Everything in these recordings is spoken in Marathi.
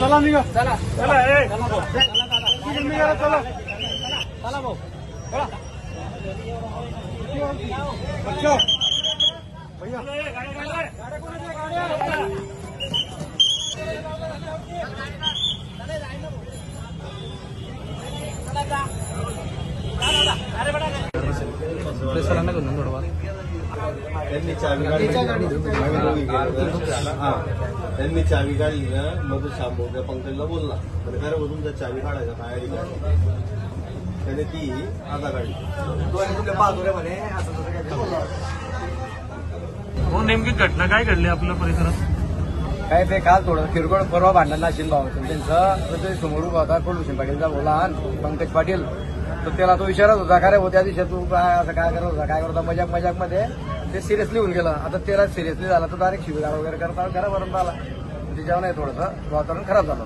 चला निघा चला चला चला चला भाऊ अच्छा भैया त्यांनी चावी काढली ना मग शांभोच्या पंकजला बोलला खरं तुमचा चावी काढायचा बाहेर त्याने ती आता काढली हो नेमकी घटना काय घडली आपल्या परिसरात काय ते काल थोडं किरकोळ परवा भांडण नाशिल भाऊ त्यांचं समोर उभा होता कुलभूषण पाटीलचा बोला पंकज पाटील तर त्याला तो विचारत होता का रे हो त्या दिवशी तू काय असं काय करत होता काय करत होता मजाक मध्ये ते सिरियसली होऊन गेलं आता त्याला सिरियसली झाला तो डायरेक्ट शिबिरा वगैरे करता घरापर्यंत आला त्याच्यावर नाही थोडंसं वातावरण खराब झालं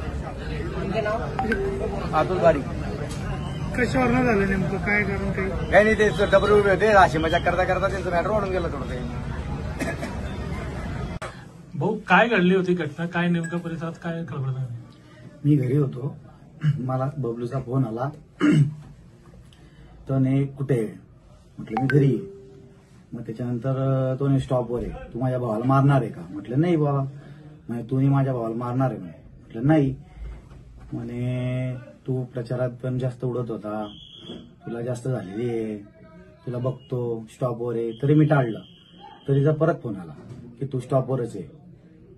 अतुल बारी कशावर न झालं नेमकं काय कारण काही नाही ते डबल उभे होते अशी मजाक करता करता त्यांचं मॅटर वाढून गेलं थोडं ते भाऊ काय घडली होती घटना काय नेमकं परिसरात काय खबर मी घरी होतो मला बबलूचा फोन आला तो ने कुठे म्हटलं मी घरी आहे मग त्याच्यानंतर तो ने स्टॉपवर आहे तू माझ्या भावाला मारणार आहे का म्हटलं नाही बाबा म्हणजे तू माझ्या भावाला मारणार आहे म्हटलं नाही म्हणे तू प्रचारात पण जास्त उडत होता तुला जास्त झालेली आहे तुला बघतो स्टॉपवर आहे तरी मी टाळलं तरीचा परत फोन आला की तू स्टॉपवरच आहे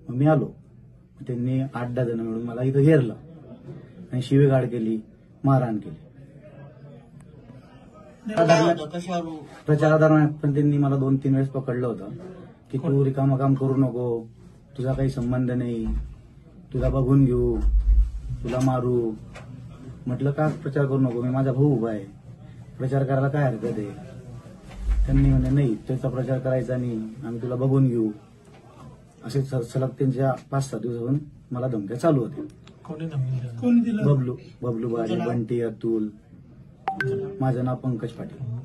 मग मी आलो त्यांनी 8-10 जण मिळून मला इथं घेरलं आणि शिवीगाळ केली मारहाण केली प्रचारादरम्यान पण त्यांनी मला 2-3 वेळेस पकडलं होतं की तू रिकामं काम करू नको तुझा काही संबंध नाही तुला बघून घेऊ तुला मारू म्हटलं का प्रचार करू नको मी माझा भाऊ उभा आहे प्रचार करायला काय हरकत आहे त्यांनी म्हणे नाही त्याचा प्रचार करायचा नाही आम्ही तुला बघून घेऊ असे सलग त्यांच्या 5-7 दिवसाहून मला धमक्या चालू होत्या बबलू बारी बंटी अतुल माझं नाव पंकज पाटील